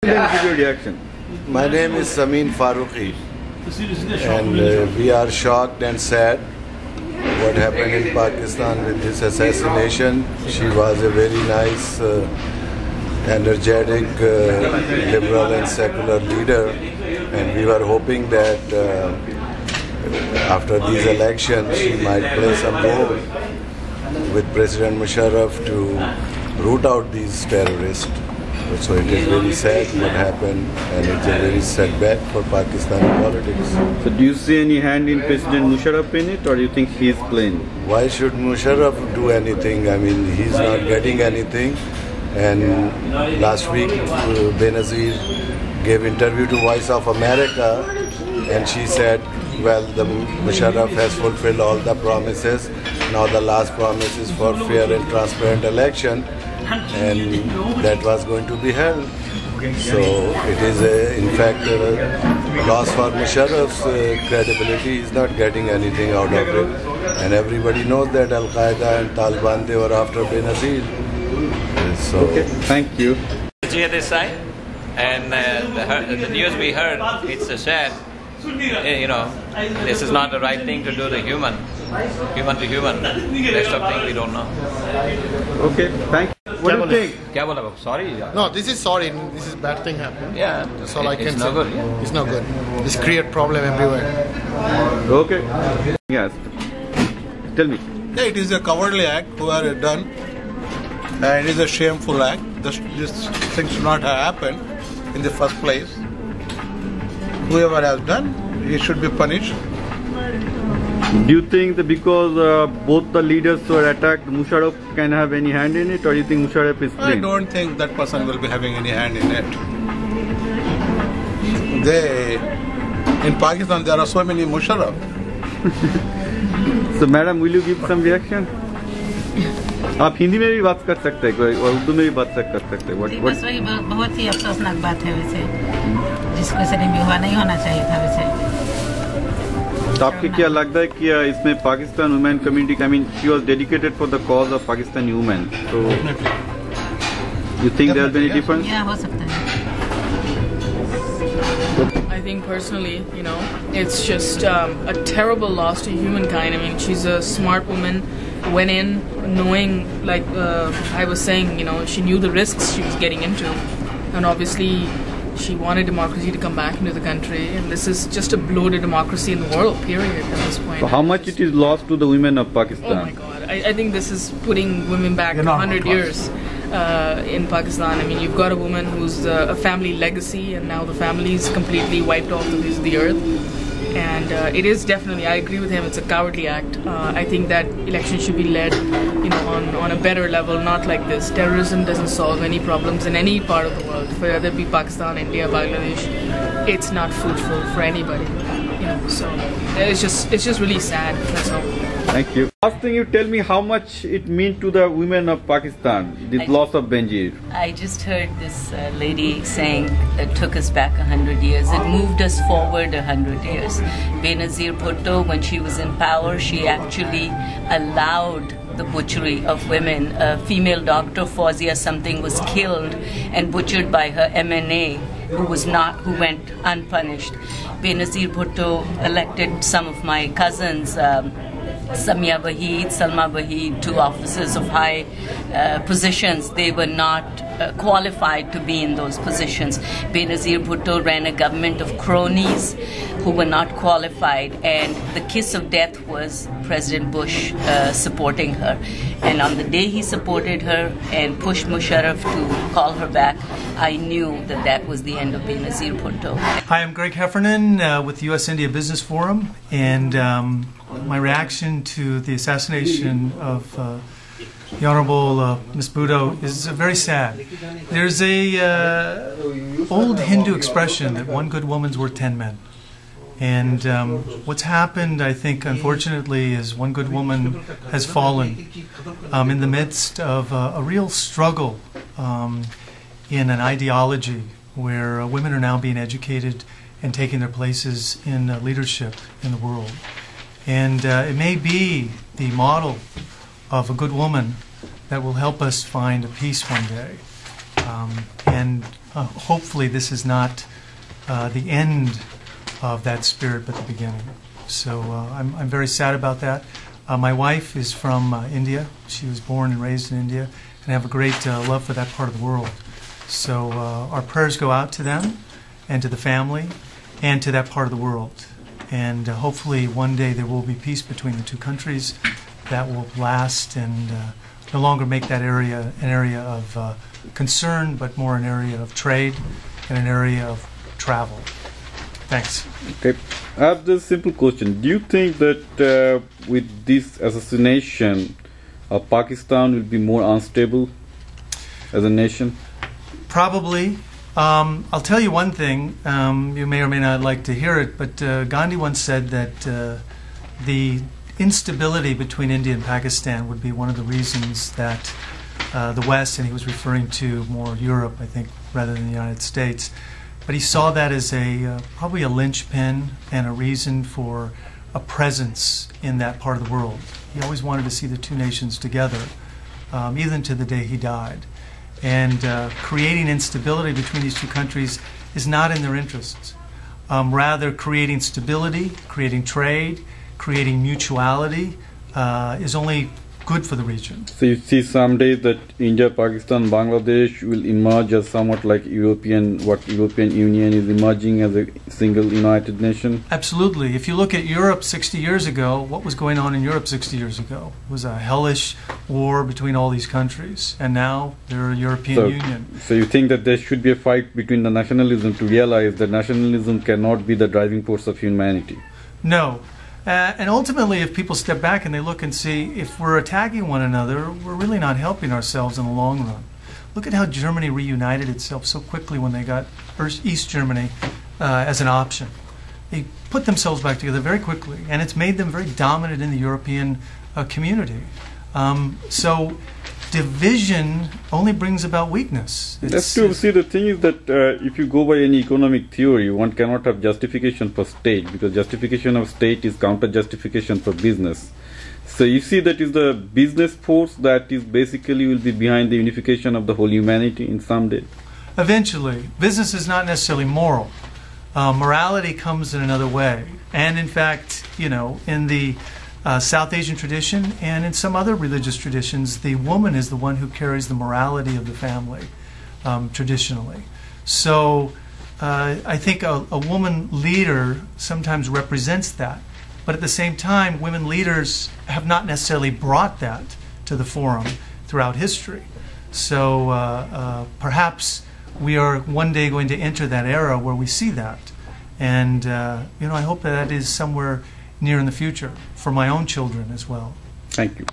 Then give your reaction. My name is Samin Farooqi, and we are shocked and sad what happened in Pakistan with this assassination. She was a very nice, energetic, liberal and secular leader, and we were hoping that after these elections she might play some role with President Musharraf to root out these terrorists. So it is very sad what happened, and it's a very setback for Pakistani politics. So do you see any hand in President Musharraf in it, or do you think he is playing? Why should Musharraf do anything? I mean, he's not getting anything. And last week, Benzir gave interview to Voice of America, and she said, well, the Musharraf has fulfilled all the promises. Now the last promise is for fair and transparent election, and that was going to be held. So it is in fact a loss for Musharraf's credibility. He's not getting anything out of it, and everybody knows that Al-Qaeda and Taliban, they were after Benzir. So okay, thank you. Benzir this side, and the news we heard, it's a sad. You know, this is not the right thing to do to human to human. Rest of things we don't know. Okay, thank you. What do you think? Kya bola? Sorry. No, this is sorry. This is bad thing happened. Yeah, that's all I can say. It's not good. Yeah. It's not good. It's create problem everywhere. Okay. Yes. Tell me. Yeah, it is a cowardly act whoever done, and it is a shameful act. This thing should not have happened in the first place. Whoever has done, he should be punished. Do you think that because both the leaders were attacked, Musharraf can have any hand in it, or do you think Musharraf is clean? I don't think that person will be having any hand in it. In Pakistan, there are so many Musharraf. So, madam, will you give some reaction? आप हिंदी में भी बात कर सकते हैं और उर्दू में भी बात कर सकते हैं। बस वही बहुत ही अफसोसनाक बात है वैसे, जिसको सही भी हुआ नहीं होना चाहिए था वैसे। तो आपके क्या लगता है कि इसमें Pakistan women community, I mean she was dedicated for the cause of Pakistani women, तो you think there will be any difference? या हो सकता है। I think personally, you know, it's just a terrible loss to humankind. I mean, she's a smart woman, went in knowing, like I was saying, you know, she knew the risks she was getting into, and obviously she wanted democracy to come back into the country, and this is just a blow to democracy in the world, period, at this point. So how much it is lost to the women of Pakistan? Oh my God, I think this is putting women back 100 years in Pakistan. I mean, you've got a woman who's a family legacy, and now the family is completely wiped off the earth. And it is definitely, I agree with him, it's a cowardly act. I think that elections should be led, you know, on a better level, not like this. Terrorism doesn't solve any problems in any part of the world, whether it be Pakistan, India, Bangladesh. It's not fruitful for anybody, you know. So it's just really sad. That's all. Thank you. Last thing, you tell me how much it means to the women of Pakistan, this loss of Benzir. I just heard this lady saying it took us back 100 years. It moved us forward 100 years. Benazir Bhutto, when she was in power, she actually allowed the butchery of women. A female doctor, Fawzia something, was killed and butchered by her MNA, who went unpunished. Benazir Bhutto elected some of my cousins, Samia Waheed, Salma Waheed, two officers of high positions. They were not qualified to be in those positions. Benazir Bhutto ran a government of cronies who were not qualified, and the kiss of death was President Bush supporting her. And on the day he supported her and pushed Musharraf to call her back, I knew that that was the end of Benazir Bhutto. Hi, I'm Greg Heffernan with the U.S.-India Business Forum, and my reaction to the assassination of the Honorable Ms. Bhutto is very sad. There's a old Hindu expression that one good woman's worth 10 men. And what's happened, I think, unfortunately, is one good woman has fallen in the midst of a real struggle in an ideology where women are now being educated and taking their places in leadership in the world. And it may be the model of a good woman that will help us find a peace one day. And hopefully this is not the end of that spirit, but the beginning. So I'm very sad about that. My wife is from India. She was born and raised in India, and I have a great love for that part of the world. So our prayers go out to them and to the family and to that part of the world. And hopefully one day there will be peace between the two countries that will last and no longer make that area an area of concern, but more an area of trade and an area of travel. Thanks. Okay. I have this simple question. Do you think that with this assassination, Pakistan will be more unstable as a nation? Probably. I'll tell you one thing. You may or may not like to hear it, but Gandhi once said that the instability between India and Pakistan would be one of the reasons that the West, and he was referring to more Europe, I think, rather than the United States, but he saw that as probably a linchpin and a reason for a presence in that part of the world. He always wanted to see the two nations together, even to the day he died. And creating instability between these two countries is not in their interests. Rather, creating stability, creating trade, creating mutuality is only good for the region. So you see someday that India, Pakistan, Bangladesh will emerge as somewhat like what European Union is emerging as a single united nation? Absolutely. If you look at Europe 60 years ago, what was going on in Europe 60 years ago? It was a hellish war between all these countries, and now they're a European Union. So you think that there should be a fight between the nationalism to realize that nationalism cannot be the driving force of humanity? No. And ultimately, if people step back and they look and see if we're attacking one another, we're really not helping ourselves in the long run. Look at how Germany reunited itself so quickly when they got East Germany as an option. They put themselves back together very quickly, and it's made them very dominant in the European community. So division only brings about weakness. That's true. See, the thing is that if you go by any economic theory, one cannot have justification for state, because justification of state is counter justification for business. So you see that is the business force that is basically will be behind the unification of the whole humanity in some day. Eventually. Business is not necessarily moral. Morality comes in another way. And in fact, you know, in the South Asian tradition and in some other religious traditions, the woman is the one who carries the morality of the family, traditionally. So I think a woman leader sometimes represents that. But at the same time, women leaders have not necessarily brought that to the forum throughout history. So perhaps we are one day going to enter that era where we see that. And you know, I hope that is somewhere near in the future for my own children as well. Thank you.